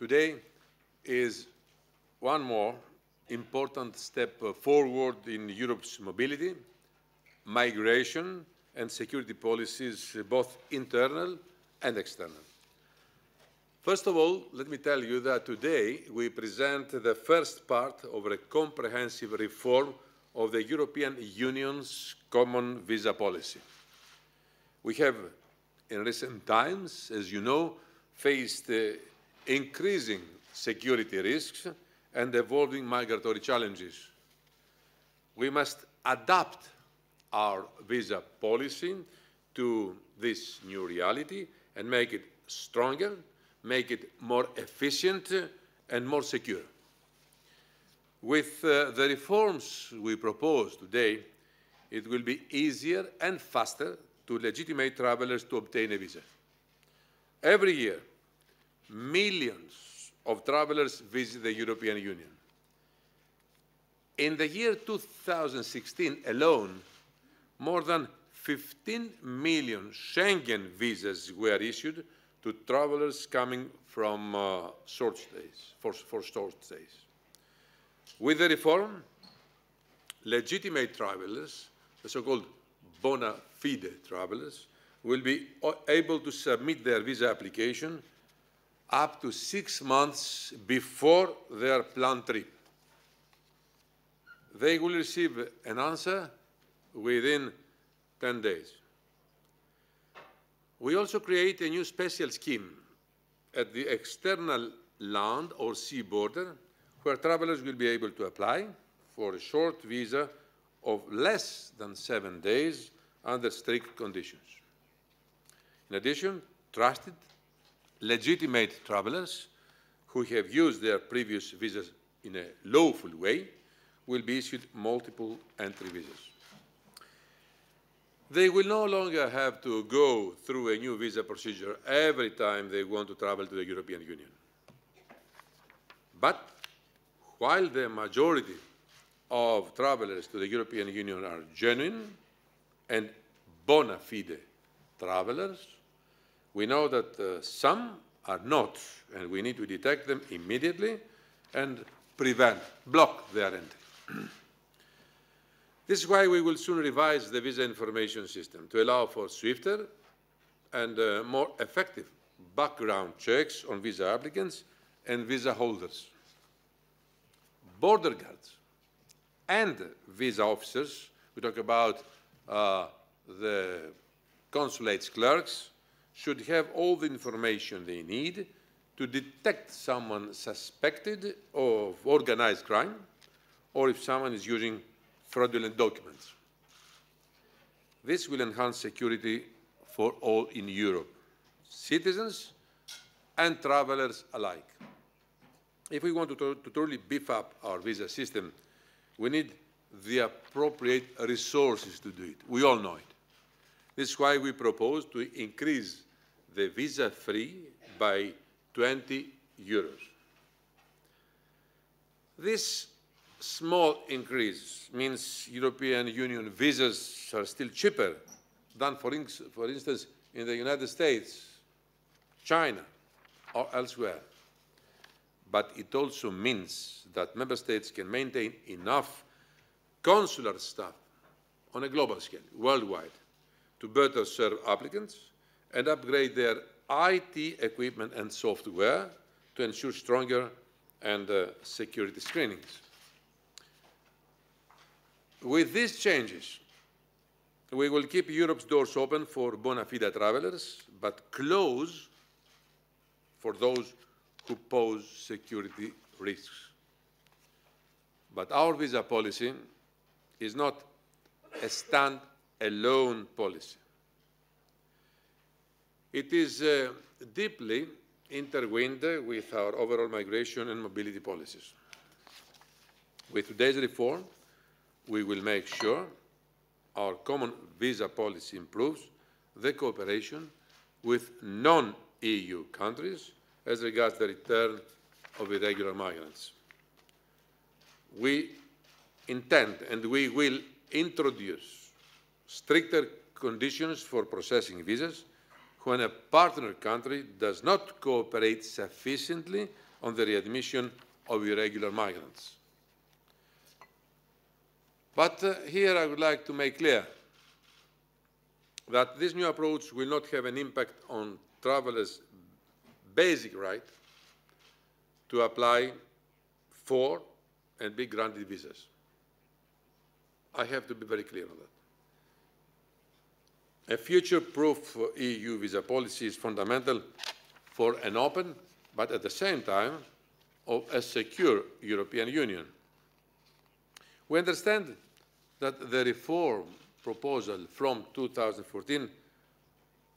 Today is one more important step forward in Europe's mobility, migration and security policies, both internal and external. First of all, let me tell you that today we present the first part of a comprehensive reform of the European Union's common visa policy. We have, in recent times, as you know, faced increasing security risks and evolving migratory challenges. We must adapt our visa policy to this new reality and make it stronger, make it more efficient and more secure. With the reforms we propose today, it will be easier and faster to legitimate travelers to obtain a visa. Every year, millions of travelers visit the European Union. In the year 2016 alone, more than 15 million Schengen visas were issued to travelers coming from short stays, for short stays. With the reform, legitimate travelers, the so-called bona fide travelers, will be able to submit their visa application up to 6 months before their planned trip. They will receive an answer within 10 days. We also create a new special scheme at the external land or sea border where travelers will be able to apply for a short visa of less than 7 days under strict conditions. In addition, trusted, legitimate travelers who have used their previous visas in a lawful way will be issued multiple entry visas. They will no longer have to go through a new visa procedure every time they want to travel to the European Union. But while the majority of travelers to the European Union are genuine and bona fide travelers, we know that some are not, and we need to detect them immediately and block their entry. This is why we will soon revise the visa information system to allow for swifter and more effective background checks on visa applicants and visa holders. Border guards and visa officers, we talk about the consulate's clerks, should have all the information they need to detect someone suspected of organized crime or if someone is using fraudulent documents. This will enhance security for all in Europe, citizens and travelers alike. If we want to truly beef up our visa system, we need the appropriate resources to do it. We all know it. This is why we propose to increase the visa fee by 20 euros. This small increase means European Union visas are still cheaper than, for instance, in the United States, China, or elsewhere. But it also means that member states can maintain enough consular staff on a global scale, worldwide, to better serve applicants and upgrade their IT equipment and software to ensure stronger and security screenings. With these changes, we will keep Europe's doors open for bona fide travelers, but close for those who pose security risks. But our visa policy is not a stand-alone policy. It is deeply intertwined with our overall migration and mobility policies. With today's reform, we will make sure our common visa policy improves the cooperation with non-EU countries as regards the return of irregular migrants. We intend and we will introduce stricter conditions for processing visas when a partner country does not cooperate sufficiently on the readmission of irregular migrants. But here I would like to make clear that this new approach will not have an impact on travelers' basic right to apply for and be granted visas. I have to be very clear on that. A future-proof EU visa policy is fundamental for an open, but at the same time, of a secure European Union. We understand that the reform proposal from 2014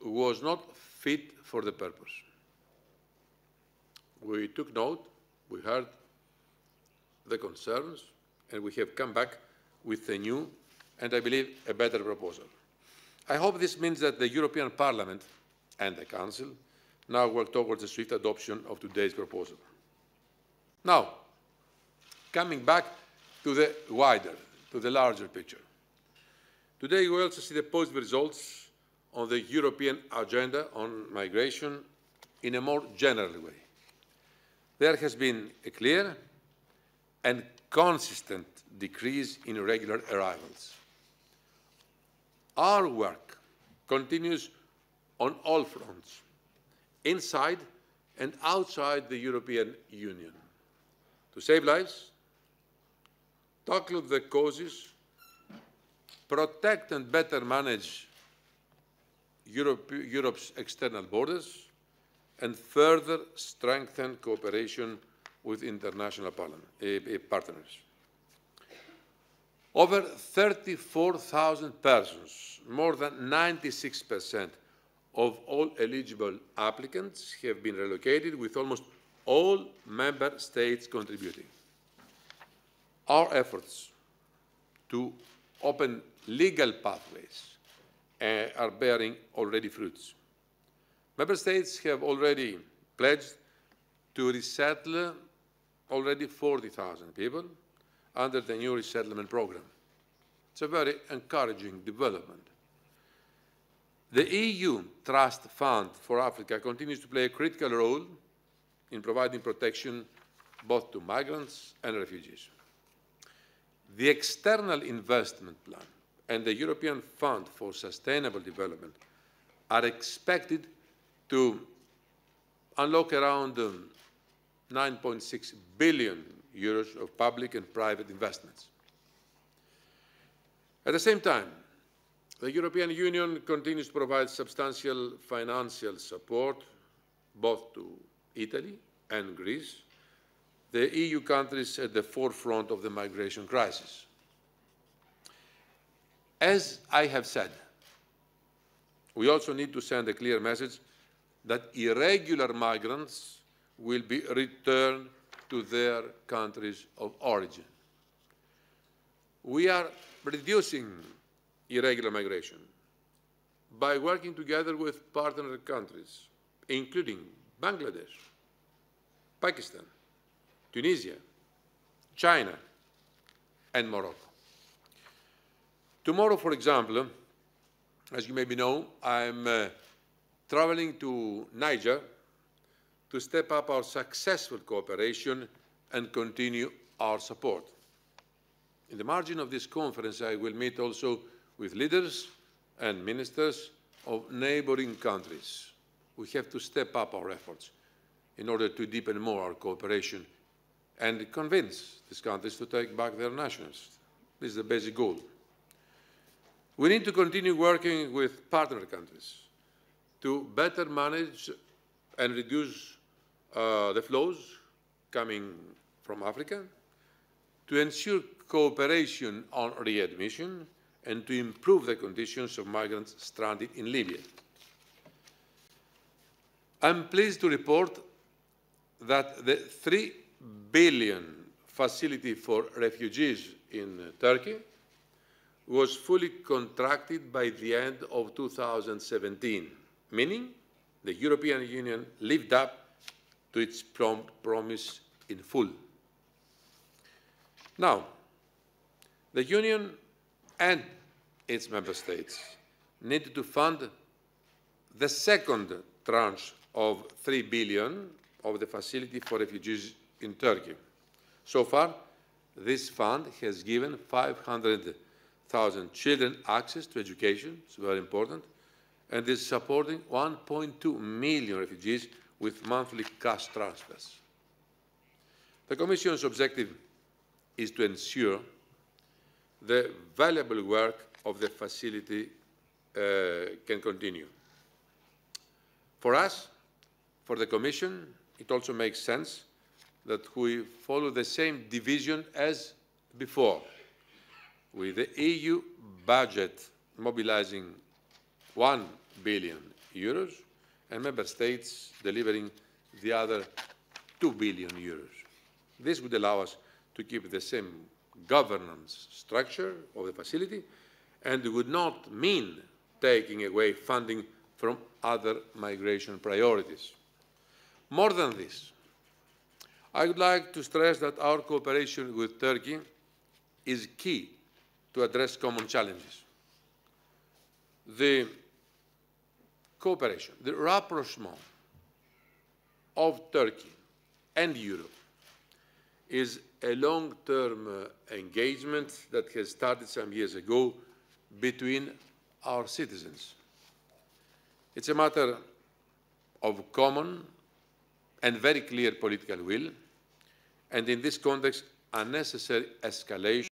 was not fit for the purpose. We took note, we heard the concerns, and we have come back with a new and, I believe, a better proposal. I hope this means that the European Parliament and the Council now work towards a swift adoption of today's proposal. Now, coming back to the larger picture. Today we also see the positive results on the European agenda on migration in a more general way. There has been a clear and consistent decrease in irregular arrivals. Our work continues on all fronts, inside and outside the European Union, to save lives, tackle the causes, protect and better manage Europe's external borders, and further strengthen cooperation with international partners. Over 34,000 persons, more than 96% of all eligible applicants, have been relocated, with almost all member states contributing. Our efforts to open legal pathways are bearing already fruits. Member states have already pledged to resettle already 40,000 people under the new resettlement program. It's a very encouraging development. The EU Trust Fund for Africa continues to play a critical role in providing protection both to migrants and refugees. The External Investment Plan and the European Fund for Sustainable Development are expected to unlock around 9.6 billion euros of public and private investments. At the same time, the European Union continues to provide substantial financial support both to Italy and Greece, the EU countries at the forefront of the migration crisis. As I have said, we also need to send a clear message that irregular migrants will be returned to their countries of origin. We are reducing irregular migration by working together with partner countries, including Bangladesh, Pakistan, Tunisia, China, and Morocco. Tomorrow, for example, as you maybe know, I'm traveling to Niger to step up our successful cooperation and continue our support. In the margin of this conference, I will meet also with leaders and ministers of neighboring countries. We have to step up our efforts in order to deepen more our cooperation and convince these countries to take back their nationals. This is the basic goal. We need to continue working with partner countries to better manage and reduce the flows coming from Africa, to ensure cooperation on readmission, and to improve the conditions of migrants stranded in Libya. I'm pleased to report that the 3 billion facility for refugees in Turkey was fully contracted by the end of 2017, meaning the European Union lived up to its promise in full. Now, the Union and its member states need to fund the second tranche of 3 billion of the Facility for Refugees in Turkey. So far, this fund has given 500,000 children access to education, it's very important, and is supporting 1.2 million refugees with monthly cash transfers. The Commission's objective is to ensure the valuable work of the facility can continue. For us, for the Commission, it also makes sense that we follow the same division as before, with the EU budget mobilizing 1 billion euros and Member States delivering the other 2 billion euros. This would allow us to keep the same governance structure of the facility, and it would not mean taking away funding from other migration priorities. More than this, I would like to stress that our cooperation with Turkey is key to address common challenges. The cooperation, the rapprochement of Turkey and Europe is a long-term engagement that has started some years ago between our citizens. It's a matter of common and very clear political will, and in this context, unnecessary escalation